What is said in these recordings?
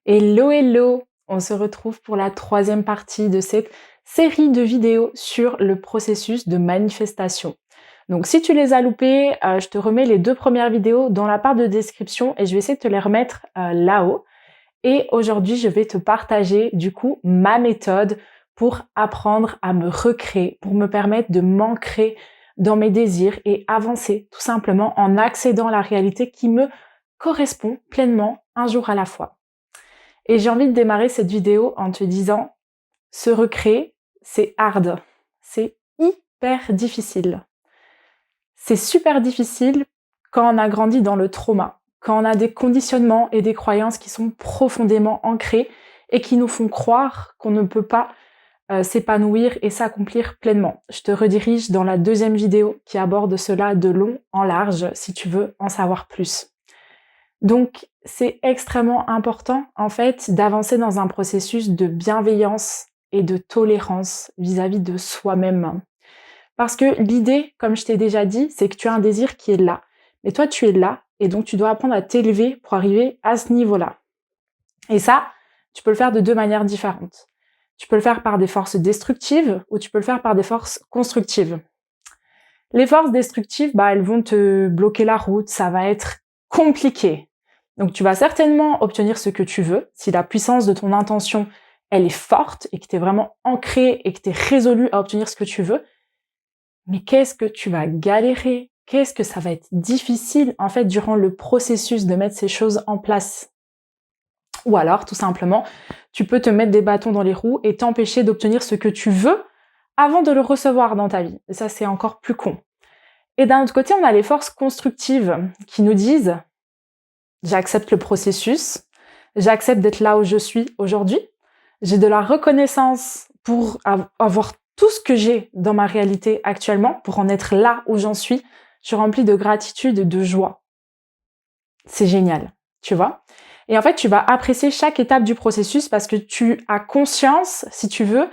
Hello, hello! On se retrouve pour la troisième partie de cette série de vidéos sur le processus de manifestation. Donc si tu les as loupées, je te remets les 2 premières vidéos dans la barre de description et je vais essayer de te les remettre là-haut. Et aujourd'hui, je vais te partager du coup ma méthode pour apprendre à me recréer, pour me permettre de m'ancrer dans mes désirs et avancer tout simplement en accédant à la réalité qui me correspond pleinement un jour à la fois. Et j'ai envie de démarrer cette vidéo en te disant, se recréer, c'est hard, c'est hyper difficile. C'est super difficile quand on a grandi dans le trauma, quand on a des conditionnements et des croyances qui sont profondément ancrées et qui nous font croire qu'on ne peut pas s'épanouir et s'accomplir pleinement. Je te redirige dans la deuxième vidéo qui aborde cela de long en large si tu veux en savoir plus. Donc, c'est extrêmement important, en fait, d'avancer dans un processus de bienveillance et de tolérance vis-à-vis de soi-même. Parce que l'idée, comme je t'ai déjà dit, c'est que tu as un désir qui est là. Mais toi, tu es là, et donc tu dois apprendre à t'élever pour arriver à ce niveau-là. Et ça, tu peux le faire de 2 manières différentes. Tu peux le faire par des forces destructives, ou tu peux le faire par des forces constructives. Les forces destructives, elles vont te bloquer la route, ça va être compliqué. Donc tu vas certainement obtenir ce que tu veux, si la puissance de ton intention, elle est forte, et que tu es vraiment ancré, et que tu es résolu à obtenir ce que tu veux. Mais qu'est-ce que tu vas galérer? Qu'est-ce que ça va être difficile, en fait, durant le processus de mettre ces choses en place? Ou alors, tout simplement, tu peux te mettre des bâtons dans les roues et t'empêcher d'obtenir ce que tu veux avant de le recevoir dans ta vie. Et ça, c'est encore plus con. Et d'un autre côté, on a les forces constructives qui nous disent « J'accepte le processus, j'accepte d'être là où je suis aujourd'hui, j'ai de la reconnaissance pour avoir tout ce que j'ai dans ma réalité actuellement, pour en être là où j'en suis, je suis remplie de gratitude et de joie. » C'est génial, tu vois. Et en fait, tu vas apprécier chaque étape du processus parce que tu as conscience, si tu veux,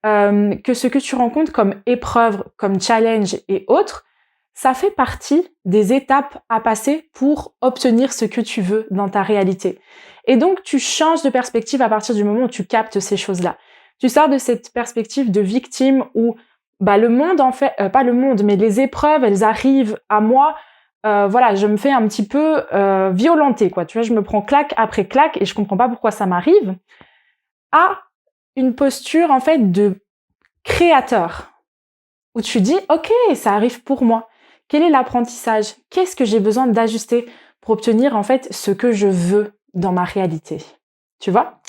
que ce que tu rencontres comme épreuve, comme challenge et autres, ça fait partie des étapes à passer pour obtenir ce que tu veux dans ta réalité. Et donc, tu changes de perspective à partir du moment où tu captes ces choses-là. Tu sors de cette perspective de victime où le monde, en fait, pas le monde, mais les épreuves, elles arrivent à moi. Je me fais un petit peu violenter, quoi. Tu vois, je me prends claque après claque et je comprends pas pourquoi ça m'arrive. À une posture, en fait, de créateur, où tu dis, ok, ça arrive pour moi. Quel est l'apprentissage? Qu'est-ce que j'ai besoin d'ajuster pour obtenir, en fait, ce que je veux dans ma réalité? Tu vois?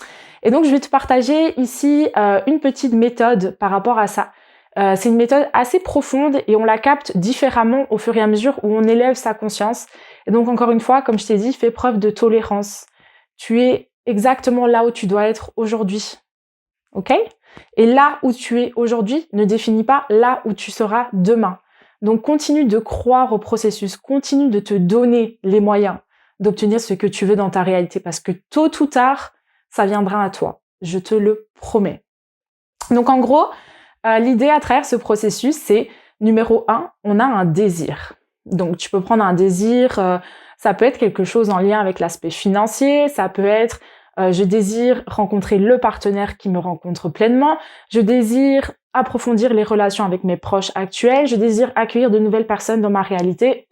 Et donc, je vais te partager ici une petite méthode par rapport à ça. C'est une méthode assez profonde et on la capte différemment au fur et à mesure où on élève sa conscience. Et donc, encore une fois, comme je t'ai dit, fais preuve de tolérance. Tu es exactement là où tu dois être aujourd'hui. Ok? Et là où tu es aujourd'hui ne définit pas là où tu seras demain. Donc, continue de croire au processus, continue de te donner les moyens d'obtenir ce que tu veux dans ta réalité parce que tôt ou tard, ça viendra à toi. Je te le promets. Donc, en gros, l'idée à travers ce processus, c'est numéro 1, on a un désir. Donc, tu peux prendre un désir, ça peut être quelque chose en lien avec l'aspect financier, ça peut être je désire rencontrer le partenaire qui me rencontre pleinement, je désire approfondir les relations avec mes proches actuels, je désire accueillir de nouvelles personnes dans ma réalité.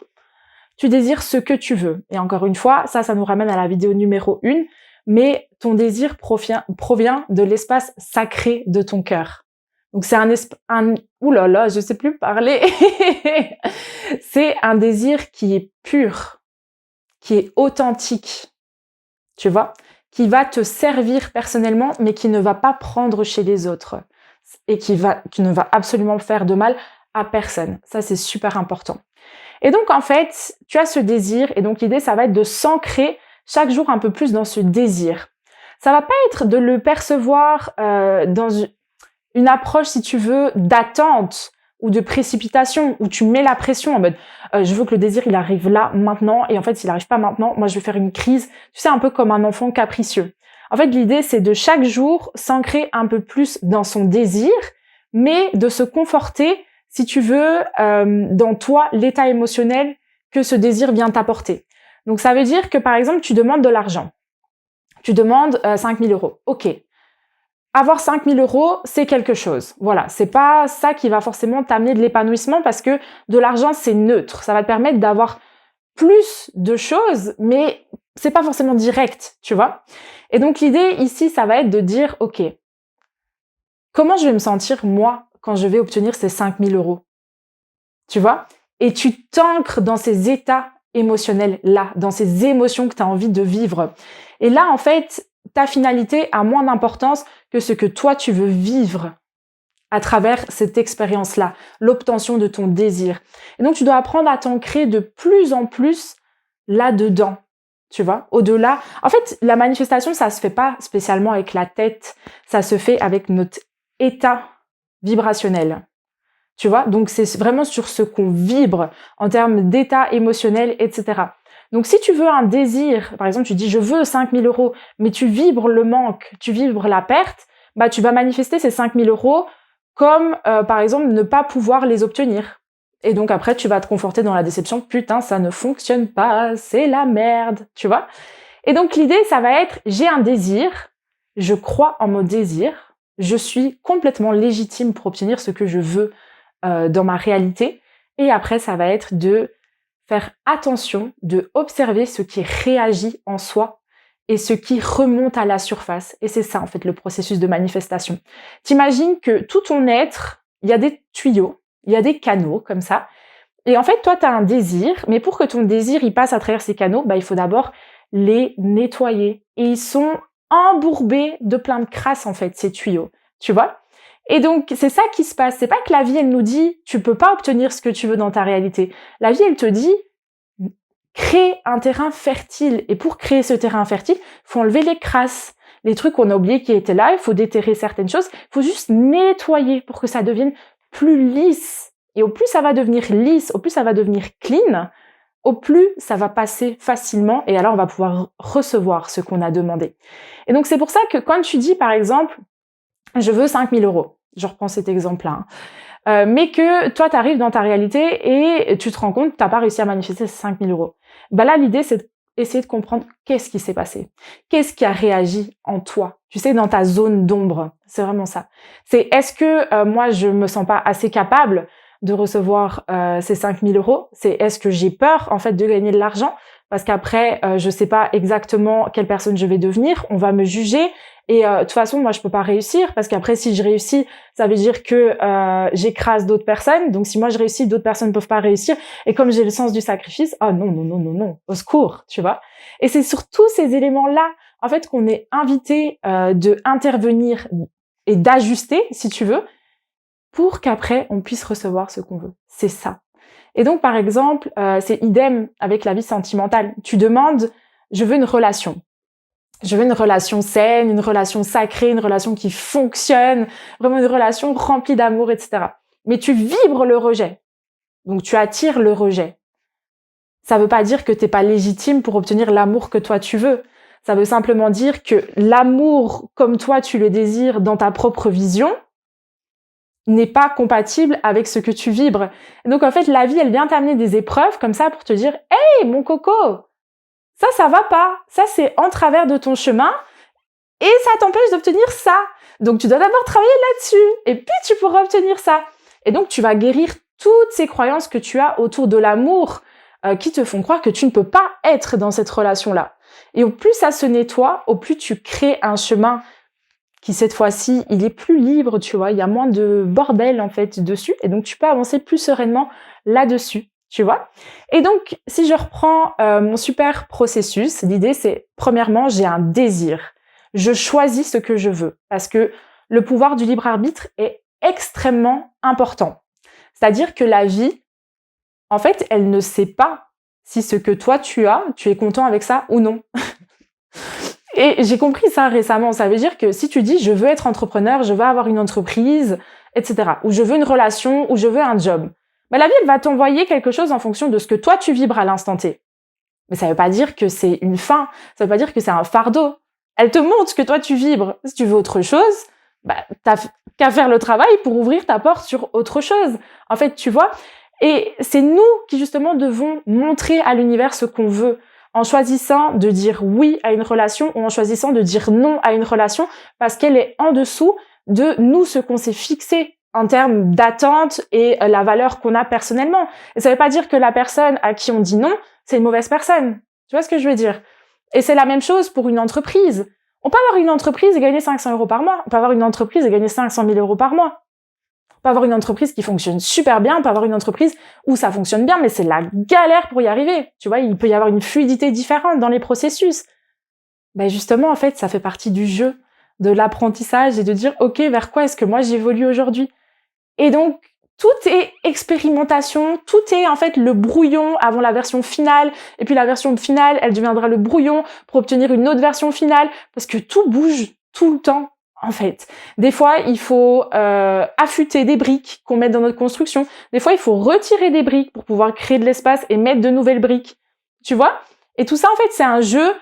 Tu désires ce que tu veux. Et encore une fois, ça nous ramène à la vidéo numéro 1, mais ton désir provient de l'espace sacré de ton cœur. Donc c'est oulala, je sais plus parler. C'est un désir qui est pur, qui est authentique, tu vois, qui va te servir personnellement, mais qui ne va pas prendre chez les autres et qui ne va absolument faire de mal à personne. Ça, c'est super important. Et donc, en fait, tu as ce désir et donc l'idée, ça va être de s'ancrer chaque jour un peu plus dans ce désir. Ça va pas être de le percevoir dans une approche, si tu veux, d'attente ou de précipitation, où tu mets la pression en mode je veux que le désir il arrive là, maintenant, et en fait s'il n'arrive pas maintenant, moi je vais faire une crise, tu sais, un peu comme un enfant capricieux. En fait, l'idée c'est de chaque jour s'ancrer un peu plus dans son désir, mais de se conforter, si tu veux, dans toi, l'état émotionnel que ce désir vient t'apporter. Donc ça veut dire que par exemple, tu demandes de l'argent. Tu demandes 5 000 euros. Ok. Avoir 5 000 euros, c'est quelque chose. Voilà, c'est pas ça qui va forcément t'amener de l'épanouissement parce que de l'argent, c'est neutre. Ça va te permettre d'avoir plus de choses, mais c'est pas forcément direct, tu vois. Et donc, l'idée ici, ça va être de dire, ok, comment je vais me sentir, moi, quand je vais obtenir ces 5 000 euros? Tu vois? Et tu t'ancres dans ces états émotionnels-là, dans ces émotions que tu as envie de vivre. Et là, en fait, ta finalité a moins d'importance que ce que toi, tu veux vivre à travers cette expérience-là, l'obtention de ton désir. Et donc, tu dois apprendre à t'ancrer de plus en plus là-dedans, tu vois, au-delà. En fait, la manifestation, ça se fait pas spécialement avec la tête, ça se fait avec notre état vibrationnel. Tu vois, donc c'est vraiment sur ce qu'on vibre en termes d'état émotionnel, etc. Donc si tu veux un désir, par exemple tu dis je veux 5 000 euros, mais tu vibres le manque, tu vibres la perte, bah tu vas manifester ces 5 000 euros comme par exemple ne pas pouvoir les obtenir. Et donc après tu vas te conforter dans la déception, putain ça ne fonctionne pas, c'est la merde, tu vois. Et donc l'idée ça va être j'ai un désir, je crois en mon désir, je suis complètement légitime pour obtenir ce que je veux dans ma réalité. Et après, ça va être de faire attention, de observer ce qui réagit en soi et ce qui remonte à la surface. Et c'est ça, en fait, le processus de manifestation. T'imagines que tout ton être, il y a des tuyaux, il y a des canaux comme ça. Et en fait, toi, tu as un désir, mais pour que ton désir il passe à travers ces canaux, bah, il faut d'abord les nettoyer. Et ils sont embourbés de plein de crasse, en fait, ces tuyaux. Tu vois? Et donc, c'est ça qui se passe. C'est pas que la vie, elle nous dit, tu peux pas obtenir ce que tu veux dans ta réalité. La vie, elle te dit, crée un terrain fertile. Et pour créer ce terrain fertile, il faut enlever les crasses, les trucs qu'on a oubliés qui étaient là. Il faut déterrer certaines choses. Il faut juste nettoyer pour que ça devienne plus lisse. Et au plus ça va devenir lisse, au plus ça va devenir clean, au plus ça va passer facilement. Et alors, on va pouvoir recevoir ce qu'on a demandé. Et donc, c'est pour ça que quand tu dis, par exemple, je veux 5 000 euros. Je reprends cet exemple-là. Mais que toi, tu arrives dans ta réalité et tu te rends compte que tu n'as pas réussi à manifester ces 5 000 euros. Bah là, l'idée, c'est d'essayer de comprendre qu'est-ce qui s'est passé. Qu'est-ce qui a réagi en toi? Tu sais, dans ta zone d'ombre. C'est vraiment ça. C'est est-ce que moi, je me sens pas assez capable de recevoir ces 5 000 euros? C'est est-ce que j'ai peur, en fait, de gagner de l'argent? Parce qu'après, je sais pas exactement quelle personne je vais devenir. On va me juger. Et de toute façon, moi, je peux pas réussir parce qu'après, si je réussis, ça veut dire que j'écrase d'autres personnes. Donc, si moi je réussis, d'autres personnes ne peuvent pas réussir. Et comme j'ai le sens du sacrifice, oh non, non, non, non, non, au secours, tu vois. Et c'est sur tous ces éléments-là, en fait, qu'on est invité de intervenir et d'ajuster, si tu veux, pour qu'après on puisse recevoir ce qu'on veut. C'est ça. Et donc, par exemple, c'est idem avec la vie sentimentale. Tu demandes, je veux une relation. Je veux une relation saine, une relation sacrée, une relation qui fonctionne, vraiment une relation remplie d'amour, etc. Mais tu vibres le rejet. Donc, tu attires le rejet. Ça veut pas dire que t'es pas légitime pour obtenir l'amour que toi tu veux. Ça veut simplement dire que l'amour, comme toi tu le désires dans ta propre vision, n'est pas compatible avec ce que tu vibres. Et donc, en fait, la vie, elle vient t'amener des épreuves comme ça pour te dire « Hey, mon coco, ça va pas. Ça, c'est en travers de ton chemin et ça t'empêche d'obtenir ça. Donc, tu dois d'abord travailler là-dessus et puis tu pourras obtenir ça. » Et donc, tu vas guérir toutes ces croyances que tu as autour de l'amour qui te font croire que tu ne peux pas être dans cette relation-là. Et au plus ça se nettoie, au plus tu crées un chemin qui, cette fois-ci, il est plus libre, tu vois. Il y a moins de bordel, en fait, dessus. Et donc, tu peux avancer plus sereinement là-dessus. Tu vois? Et donc, si je reprends mon super processus, l'idée c'est, premièrement, j'ai un désir. Je choisis ce que je veux parce que le pouvoir du libre arbitre est extrêmement important. C'est-à-dire que la vie, en fait, elle ne sait pas si ce que toi tu as, tu es content avec ça ou non. Et j'ai compris ça récemment. Ça veut dire que si tu dis je veux être entrepreneur, je veux avoir une entreprise, etc. ou je veux une relation, ou je veux un job, mais la vie, elle va t'envoyer quelque chose en fonction de ce que toi, tu vibres à l'instant T. Mais ça veut pas dire que c'est une fin. Ça veut pas dire que c'est un fardeau. Elle te montre que toi, tu vibres. Si tu veux autre chose, bah, t'as qu'à faire le travail pour ouvrir ta porte sur autre chose. En fait, tu vois. Et c'est nous qui, justement, devons montrer à l'univers ce qu'on veut. en choisissant de dire oui à une relation ou en choisissant de dire non à une relation parce qu'elle est en dessous de nous, ce qu'on s'est fixé en termes d'attente et la valeur qu'on a personnellement. Et ça veut pas dire que la personne à qui on dit non, c'est une mauvaise personne. Tu vois ce que je veux dire? Et c'est la même chose pour une entreprise. On peut avoir une entreprise et gagner 500 € par mois. On peut avoir une entreprise et gagner 500 000 € par mois. On peut avoir une entreprise qui fonctionne super bien. On peut avoir une entreprise où ça fonctionne bien, mais c'est la galère pour y arriver. Tu vois, il peut y avoir une fluidité différente dans les processus. Ben justement, en fait, ça fait partie du jeu, de l'apprentissage et de dire, OK, vers quoi est-ce que moi j'évolue aujourd'hui? Et donc, tout est expérimentation, tout est en fait le brouillon avant la version finale, et puis la version finale, elle deviendra le brouillon pour obtenir une autre version finale, parce que tout bouge tout le temps, en fait. Des fois, il faut affûter des briques qu'on met dans notre construction. Des fois, il faut retirer des briques pour pouvoir créer de l'espace et mettre de nouvelles briques. Tu vois? Et tout ça, en fait, c'est un jeu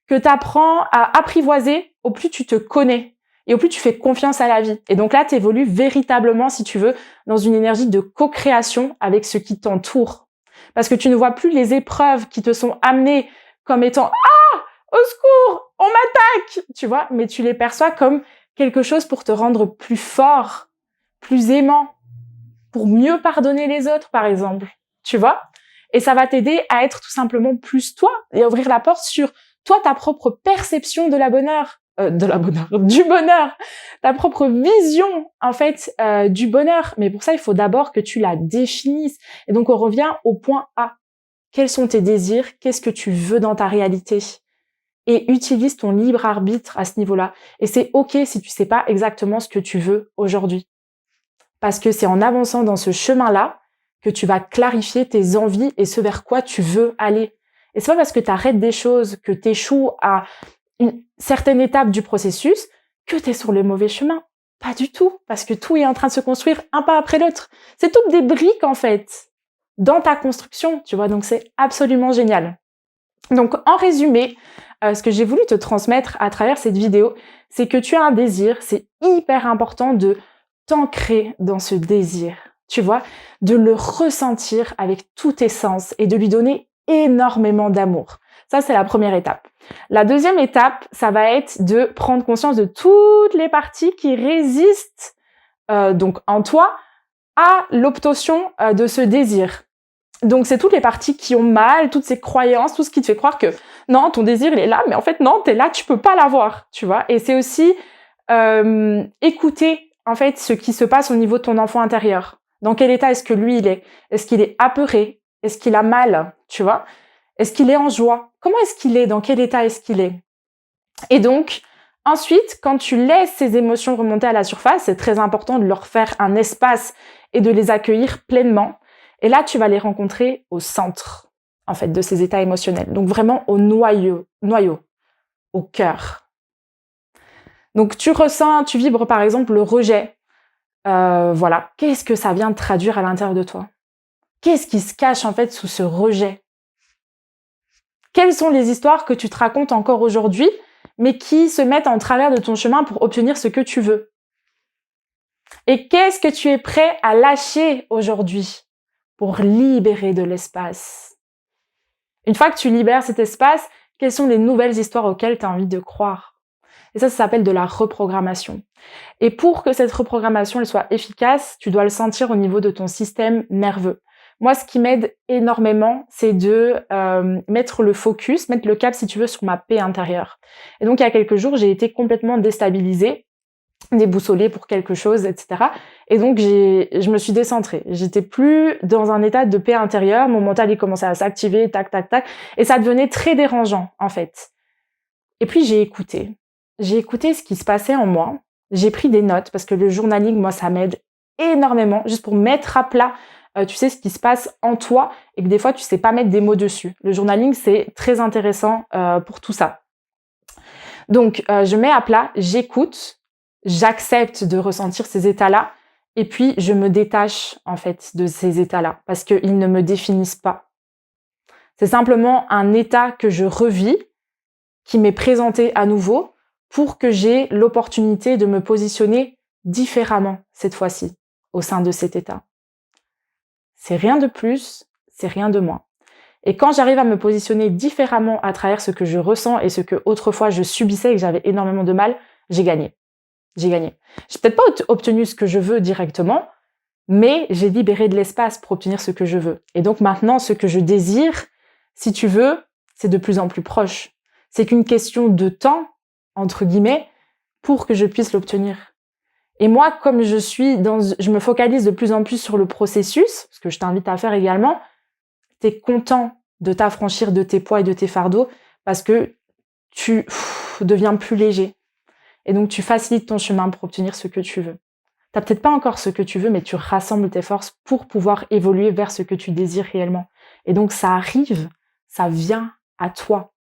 que tu apprends à apprivoiser au plus tu te connais. Et au plus tu fais confiance à la vie. Et donc là, tu évolues véritablement, si tu veux, dans une énergie de co-création avec ce qui t'entoure. Parce que tu ne vois plus les épreuves qui te sont amenées comme étant « Ah, au secours, on m'attaque !» Tu vois, mais tu les perçois comme quelque chose pour te rendre plus fort, plus aimant, pour mieux pardonner les autres, par exemple. Tu vois? Et ça va t'aider à être tout simplement plus toi et ouvrir la porte sur toi, ta propre perception de du bonheur, ta propre vision, en fait, du bonheur. Mais pour ça, il faut d'abord que tu la définisses. Et donc, on revient au point A. Quels sont tes désirs? Qu'est-ce que tu veux dans ta réalité? Et utilise ton libre arbitre à ce niveau-là. Et c'est OK si tu sais pas exactement ce que tu veux aujourd'hui. Parce que c'est en avançant dans ce chemin-là que tu vas clarifier tes envies et ce vers quoi tu veux aller. Et c'est pas parce que tu arrêtes des choses, que tu échoues à une certaine étape du processus, que tu es sur le mauvais chemin. Pas du tout, parce que tout est en train de se construire un pas après l'autre. C'est toutes des briques, en fait, dans ta construction, tu vois, donc c'est absolument génial. Donc, en résumé, ce que j'ai voulu te transmettre à travers cette vidéo, c'est que tu as un désir, c'est hyper important de t'ancrer dans ce désir, tu vois, de le ressentir avec tous tes sens et de lui donner énormément d'amour. Ça, c'est la première étape. La deuxième étape, ça va être de prendre conscience de toutes les parties qui résistent donc en toi à l'obtention de ce désir. Donc, c'est toutes les parties qui ont mal, toutes ces croyances, tout ce qui te fait croire que non, ton désir, il est là, mais en fait, non, t'es là, tu peux pas l'avoir, tu vois. Et c'est aussi écouter, en fait, ce qui se passe au niveau de ton enfant intérieur. Dans quel état est-ce que lui, il est? Est-ce qu'il est apeuré? Est-ce qu'il a mal? Tu vois? Est-ce qu'il est en joie? Comment est-ce qu'il est? Dans quel état est-ce qu'il est? Et donc, ensuite, quand tu laisses ces émotions remonter à la surface, c'est très important de leur faire un espace et de les accueillir pleinement. Et là, tu vas les rencontrer au centre, en fait, de ces états émotionnels. Donc vraiment au noyau, au cœur. Donc tu ressens, tu vibres par exemple le rejet. Voilà. Qu'est-ce que ça vient de traduire à l'intérieur de toi? Qu'est-ce qui se cache en fait sous ce rejet? Quelles sont les histoires que tu te racontes encore aujourd'hui, mais qui se mettent en travers de ton chemin pour obtenir ce que tu veux? Et qu'est-ce que tu es prêt à lâcher aujourd'hui pour libérer de l'espace? Une fois que tu libères cet espace, quelles sont les nouvelles histoires auxquelles tu as envie de croire? Et ça s'appelle de la reprogrammation. Et pour que cette reprogrammation elle soit efficace, tu dois le sentir au niveau de ton système nerveux. Moi, ce qui m'aide énormément, c'est de mettre le focus, mettre le cap, si tu veux, sur ma paix intérieure. Et donc, il y a quelques jours, j'ai été complètement déstabilisée, déboussolée pour quelque chose, etc. Et donc, je me suis décentrée. J'étais plus dans un état de paix intérieure. Mon mental, il commençait à s'activer, tac, tac, tac. Et ça devenait très dérangeant, en fait. Et puis, j'ai écouté. J'ai écouté ce qui se passait en moi. J'ai pris des notes parce que le journaling, moi, ça m'aide énormément, juste pour mettre à plat, tu sais, ce qui se passe en toi et que des fois, tu sais pas mettre des mots dessus. Le journaling, c'est très intéressant pour tout ça. Donc, je mets à plat, j'écoute, j'accepte de ressentir ces états-là et puis je me détache, en fait, de ces états-là parce qu'ils ne me définissent pas. C'est simplement un état que je revis, qui m'est présenté à nouveau pour que j'ai l'opportunité de me positionner différemment cette fois-ci au sein de cet état. C'est rien de plus, c'est rien de moins. Et quand j'arrive à me positionner différemment à travers ce que je ressens et ce que autrefois je subissais et que j'avais énormément de mal, j'ai gagné. J'ai gagné. J'ai peut-être pas obtenu ce que je veux directement, mais j'ai libéré de l'espace pour obtenir ce que je veux. Et donc maintenant, ce que je désire, si tu veux, c'est de plus en plus proche. C'est qu'une question de temps, entre guillemets, pour que je puisse l'obtenir. Et moi, comme je me focalise de plus en plus sur le processus, ce que je t'invite à faire également, t'es content de t'affranchir de tes poids et de tes fardeaux parce que tu deviens plus léger. Et donc, tu facilites ton chemin pour obtenir ce que tu veux. T'as peut-être pas encore ce que tu veux, mais tu rassembles tes forces pour pouvoir évoluer vers ce que tu désires réellement. Et donc, ça arrive, ça vient à toi.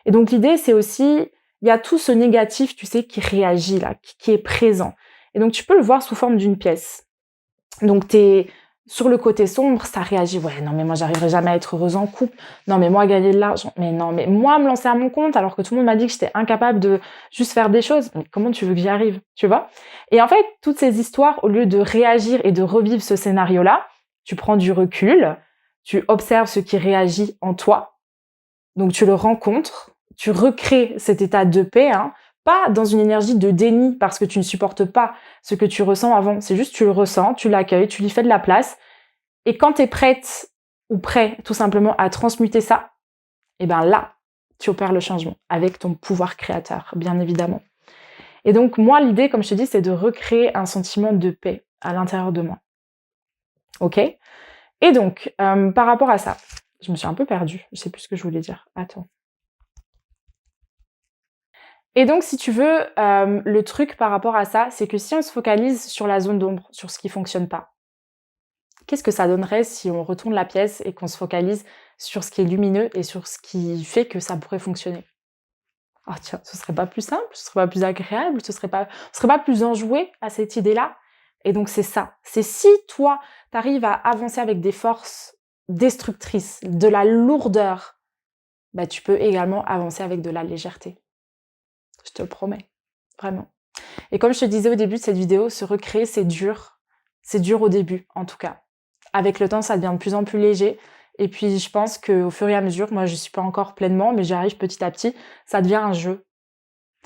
Et donc, l'idée, c'est aussi, il y a tout ce négatif, tu sais, qui réagit là, qui est présent. Et donc, tu peux le voir sous forme d'une pièce. Donc, t'es sur le côté sombre, ça réagit. Ouais, non, mais moi, j'arriverai jamais à être heureuse en couple. Non, mais moi, gagner de l'argent. Mais non, mais moi, me lancer à mon compte, alors que tout le monde m'a dit que j'étais incapable de juste faire des choses. Mais comment tu veux que j'y arrive? Tu vois? Et en fait, toutes ces histoires, au lieu de réagir et de revivre ce scénario-là, tu prends du recul, tu observes ce qui réagit en toi. Donc, tu le rencontres, tu recrées cet état de paix, hein, pas dans une énergie de déni parce que tu ne supportes pas ce que tu ressens avant. C'est juste tu le ressens, tu l'accueilles, tu lui fais de la place. Et quand tu es prête ou prêt tout simplement à transmuter ça, et ben là, tu opères le changement avec ton pouvoir créateur, bien évidemment. Et donc moi, l'idée, comme je te dis, c'est de recréer un sentiment de paix à l'intérieur de moi. Ok? Et donc, par rapport à ça, je me suis un peu perdue. Je sais plus ce que je voulais dire. Attends. Et donc, si tu veux, le truc par rapport à ça, c'est que si on se focalise sur la zone d'ombre, sur ce qui fonctionne pas, qu'est-ce que ça donnerait si on retourne la pièce et qu'on se focalise sur ce qui est lumineux et sur ce qui fait que ça pourrait fonctionner? Oh tiens, ce serait pas plus simple, ce serait pas plus agréable, ce serait pas plus enjoué à cette idée-là? Et donc c'est ça. C'est si toi, tu arrives à avancer avec des forces destructrices, de la lourdeur, bah tu peux également avancer avec de la légèreté. Je te le promets, vraiment. Et comme je te disais au début de cette vidéo, se recréer, c'est dur. C'est dur au début, en tout cas. Avec le temps, ça devient de plus en plus léger. Et puis, je pense qu'au fur et à mesure, moi, je suis pas encore pleinement, mais j'y arrive petit à petit, ça devient un jeu.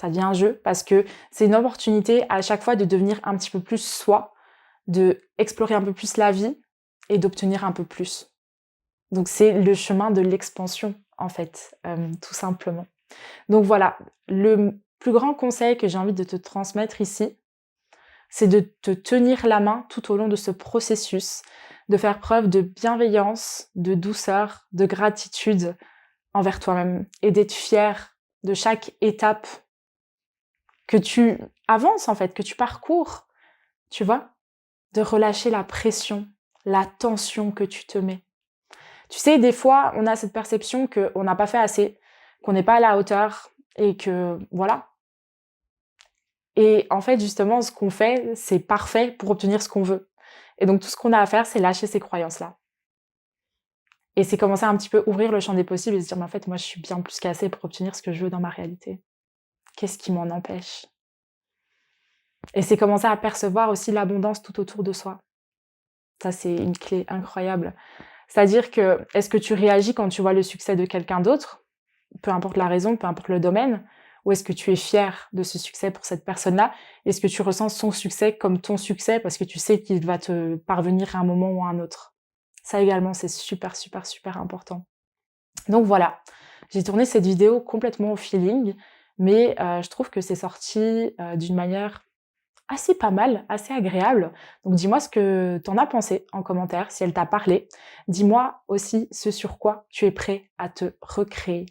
Ça devient un jeu parce que c'est une opportunité à chaque fois de devenir un petit peu plus soi, de explorer un peu plus la vie et d'obtenir un peu plus. Donc, c'est le chemin de l'expansion, en fait, tout simplement. Donc voilà, le plus grand conseil que j'ai envie de te transmettre ici, c'est de te tenir la main tout au long de ce processus, de faire preuve de bienveillance, de douceur, de gratitude envers toi-même et d'être fier de chaque étape que tu avances en fait, que tu parcours, tu vois, de relâcher la pression, la tension que tu te mets. Tu sais, des fois, on a cette perception qu'on n'a pas fait assez, qu'on n'est pas à la hauteur et que voilà. Et en fait, justement, ce qu'on fait, c'est parfait pour obtenir ce qu'on veut. Et donc, tout ce qu'on a à faire, c'est lâcher ces croyances-là. Et c'est commencer à un petit peu ouvrir le champ des possibles et se dire, mais en fait, moi, je suis bien plus qu'assez pour obtenir ce que je veux dans ma réalité. Qu'est-ce qui m'en empêche? Et c'est commencer à percevoir aussi l'abondance tout autour de soi. Ça, c'est une clé incroyable. C'est-à-dire que, est-ce que tu réagis quand tu vois le succès de quelqu'un d'autre? Peu importe la raison, peu importe le domaine. Ou est-ce que tu es fier de ce succès pour cette personne-là? Est-ce que tu ressens son succès comme ton succès parce que tu sais qu'il va te parvenir à un moment ou à un autre? Ça également, c'est super, super, super important. Donc voilà, j'ai tourné cette vidéo complètement au feeling, mais je trouve que c'est sorti d'une manière assez pas mal, assez agréable. Donc dis-moi ce que t'en as pensé en commentaire, si elle t'a parlé. Dis-moi aussi ce sur quoi tu es prêt à te recréer.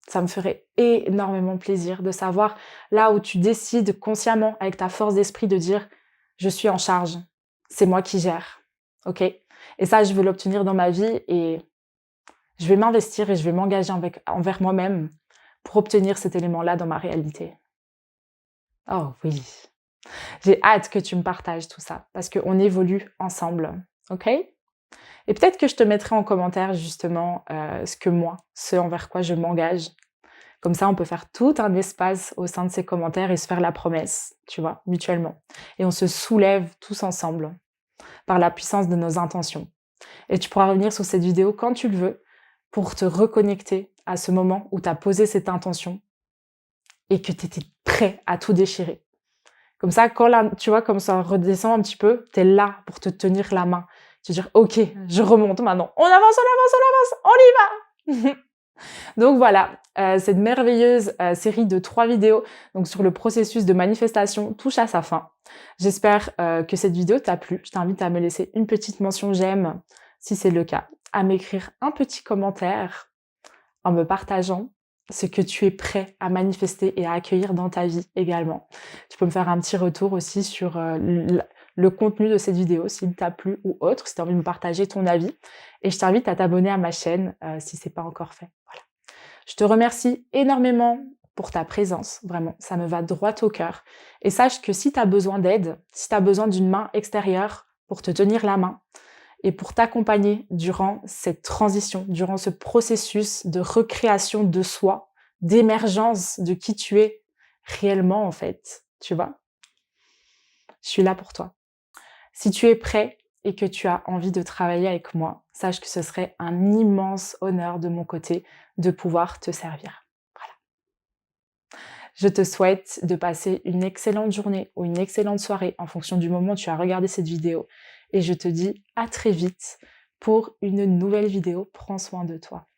Ça me ferait énormément plaisir de savoir là où tu décides consciemment avec ta force d'esprit de dire je suis en charge, c'est moi qui gère, ok? Et ça, je veux l'obtenir dans ma vie et je vais m'investir et je vais m'engager envers moi-même pour obtenir cet élément-là dans ma réalité. Oh oui, j'ai hâte que tu me partages tout ça parce qu'on évolue ensemble, ok? Et peut-être que je te mettrai en commentaire justement ce envers quoi je m'engage. Comme ça, on peut faire tout un espace au sein de ces commentaires et se faire la promesse, tu vois, mutuellement. Et on se soulève tous ensemble par la puissance de nos intentions. Et tu pourras revenir sur cette vidéo quand tu le veux pour te reconnecter à ce moment où tu as posé cette intention et que tu étais prêt à tout déchirer. Comme ça, quand là, tu vois, comme ça redescend un petit peu, tu es là pour te tenir la main. Te dire, ok, je remonte maintenant. On avance, on y va. Donc voilà, cette merveilleuse série de 3 vidéos donc sur le processus de manifestation touche à sa fin. J'espère que cette vidéo t'a plu. Je t'invite à me laisser une petite mention j'aime si c'est le cas, à m'écrire un petit commentaire en me partageant ce que tu es prêt à manifester et à accueillir dans ta vie également. Tu peux me faire un petit retour aussi sur le contenu de cette vidéo, s'il t'a plu ou autre, si tu as envie de me partager ton avis. Et je t'invite à t'abonner à ma chaîne si ce n'est pas encore fait. Voilà. Je te remercie énormément pour ta présence, vraiment, ça me va droit au cœur. Et sache que si tu as besoin d'aide, si tu as besoin d'une main extérieure pour te tenir la main et pour t'accompagner durant cette transition, durant ce processus de recréation de soi, d'émergence de qui tu es réellement en fait, tu vois, je suis là pour toi. Si tu es prêt et que tu as envie de travailler avec moi, sache que ce serait un immense honneur de mon côté de pouvoir te servir. Voilà. Je te souhaite de passer une excellente journée ou une excellente soirée en fonction du moment où tu as regardé cette vidéo. Et je te dis à très vite pour une nouvelle vidéo. Prends soin de toi.